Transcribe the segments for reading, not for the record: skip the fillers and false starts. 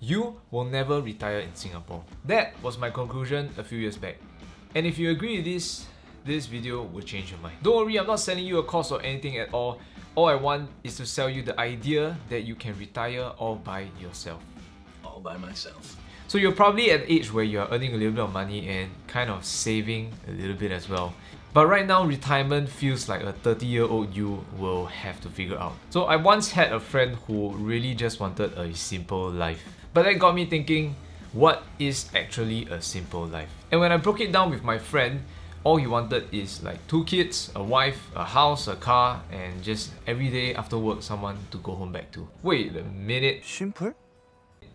you will never retire in Singapore. That was my conclusion a few years back. And if you agree with this video will change your mind. Don't worry, I'm not selling you a course or anything at all. All I want is to sell you the idea that you can retire all by yourself. All by myself. So you're probably at an age where you're earning a little bit of money and kind of saving a little bit as well. But right now, retirement feels like a 30-year-old you will have to figure out. So I once had a friend who really just wanted a simple life. But that got me thinking, what is actually a simple life? And when I broke it down with my friend, all he wanted is like 2 kids, a wife, a house, a car, and just every day after work someone to go home back to. Wait a minute. Simple?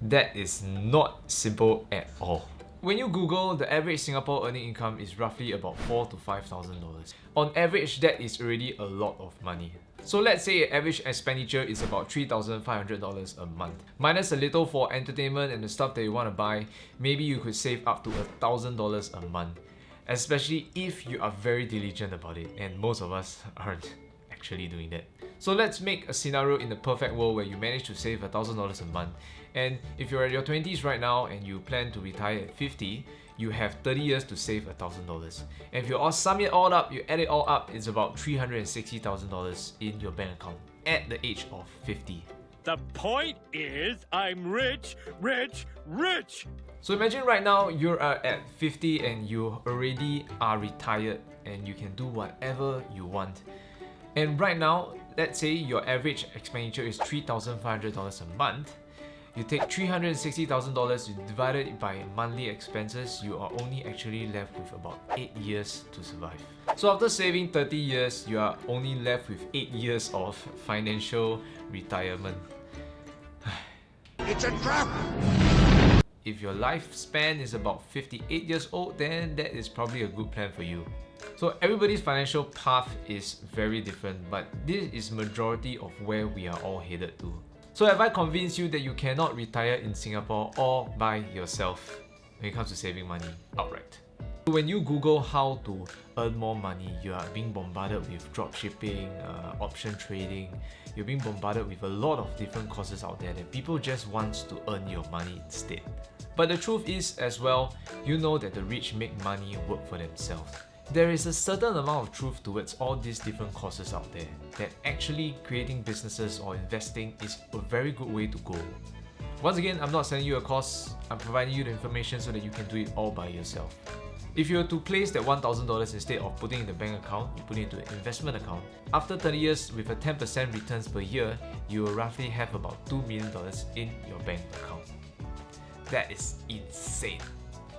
That is not simple at all. When you Google, the average Singapore earning income is roughly about $4,000 to $5,000. On average, that is already a lot of money. So let's say average expenditure is about $3,500 a month. Minus a little for entertainment and the stuff that you want to buy, maybe you could save up to $1,000 a month. Especially if you are very diligent about it, and most of us aren't actually doing that. So let's make a scenario in the perfect world where you manage to save $1,000 a month, and if you're at your 20s right now and you plan to retire at 50, you have 30 years to save $1,000. And if you all sum it all up, you add it all up, it's about $360,000 in your bank account at the age of 50. The point is, I'm rich, rich, rich! So imagine right now you are at 50 and you already are retired and you can do whatever you want. And right now, let's say your average expenditure is $3,500 a month. You take $360,000, you divide it by monthly expenses, you are only actually left with about 8 years to survive. So after saving 30 years, you are only left with 8 years of financial retirement. It's a trap! If your lifespan is about 58 years old, then that is probably a good plan for you. So everybody's financial path is very different, but this is majority of where we are all headed to. So have I convinced you that you cannot retire in Singapore all by yourself when it comes to saving money outright? When you Google how to earn more money, you are being bombarded with dropshipping, option trading. You're being bombarded with a lot of different courses out there that people just want to earn your money instead. But the truth is as well, you know that the rich make money work for themselves. There is a certain amount of truth towards all these different courses out there, that actually creating businesses or investing is a very good way to go. Once again, I'm not selling you a course, I'm providing you the information so that you can do it all by yourself. If you were to place that $1,000 instead of putting it in the bank account, you put it into an investment account. After 30 years with a 10% returns per year, you will roughly have about $2 million in your bank account. That is insane.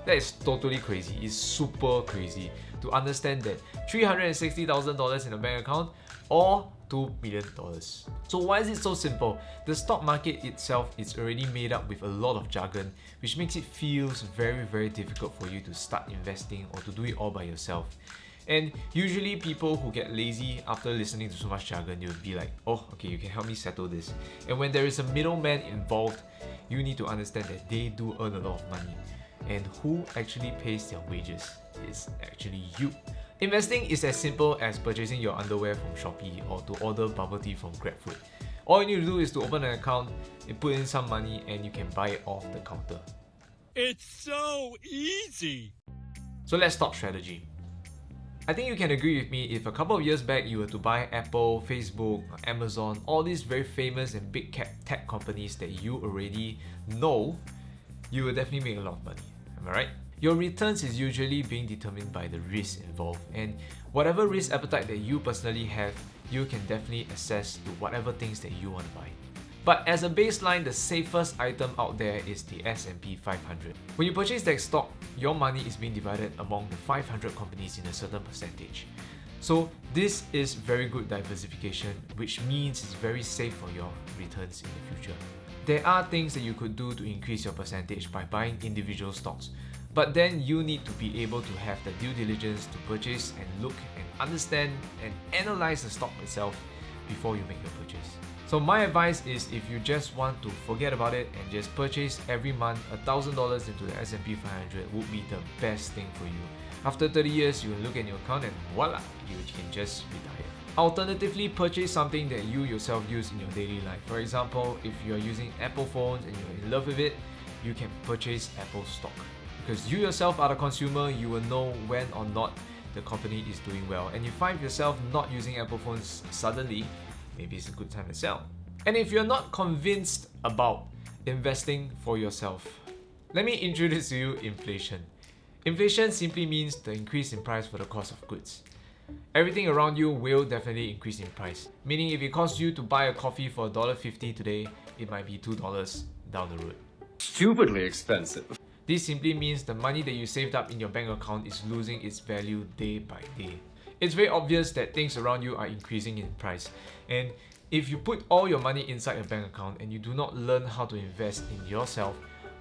That is totally crazy. It's super crazy to understand that $360,000 in a bank account or $2 million. So why is it so simple? The stock market itself is already made up with a lot of jargon, which makes it feels very difficult for you to start investing or to do it all by yourself. And usually people who get lazy after listening to so much jargon, you'll be like, oh, okay, you can help me settle this. And when there is a middleman involved, you need to understand that they do earn a lot of money. And who actually pays their wages is actually you. Investing is as simple as purchasing your underwear from Shopee or to order bubble tea from GrabFood. All you need to do is to open an account, you put in some money, and you can buy it off the counter. It's so easy! So let's talk strategy. I think you can agree with me if a couple of years back you were to buy Apple, Facebook, Amazon, all these very famous and big cap tech companies that you already know, you will definitely make a lot of money. Am I right? Your returns is usually being determined by the risk involved, and whatever risk appetite that you personally have, you can definitely assess to whatever things that you want to buy. But as a baseline, the safest item out there is the S&P 500. When you purchase that stock, your money is being divided among the 500 companies in a certain percentage. So this is very good diversification, which means it's very safe for your returns in the future. There are things that you could do to increase your percentage by buying individual stocks, but then you need to be able to have the due diligence to purchase and look and understand and analyze the stock itself before you make your purchase. So my advice is, if you just want to forget about it and just purchase every month $1,000 into the S&P 500 would be the best thing for you. After 30 years, you will look at your account and voila, you can just retire. Alternatively, purchase something that you yourself use in your daily life. For example, if you are using Apple phones and you're in love with it, you can purchase Apple stock. Because you yourself are the consumer, you will know when or not the company is doing well, and you find yourself not using Apple phones suddenly, maybe it's a good time to sell. And if you're not convinced about investing for yourself, let me introduce to you inflation. Inflation simply means the increase in price for the cost of goods. Everything around you will definitely increase in price. Meaning if it costs you to buy a coffee for $1.50 today, it might be $2 down the road. Stupidly expensive. This simply means the money that you saved up in your bank account is losing its value day by day. It's very obvious that things around you are increasing in price. And if you put all your money inside your bank account and you do not learn how to invest in yourself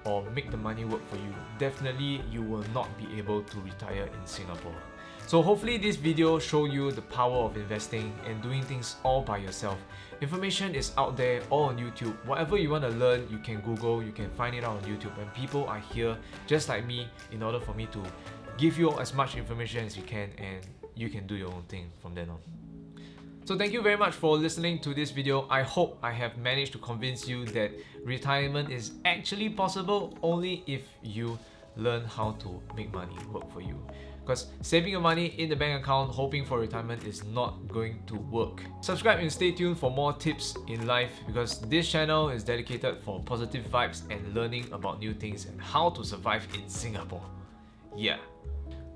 or make the money work for you, definitely you will not be able to retire in Singapore. So hopefully this video show you the power of investing and doing things all by yourself. Information is out there all on YouTube. Whatever you want to learn, you can Google, you can find it out on YouTube. And people are here just like me in order for me to give you as much information as you can, and you can do your own thing from then on. So thank you very much for listening to this video. I hope I have managed to convince you that retirement is actually possible only if you learn how to make money work for you. Because saving your money in the bank account hoping for retirement is not going to work. Subscribe and stay tuned for more tips in life, because this channel is dedicated for positive vibes and learning about new things and how to survive in Singapore. Yeah.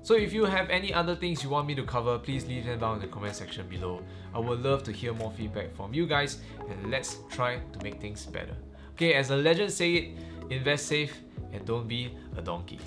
So if you have any other things you want me to cover, please leave them down in the comment section below. I would love to hear more feedback from you guys, and let's try to make things better. Okay, as the legend say it, invest safe and don't be a donkey.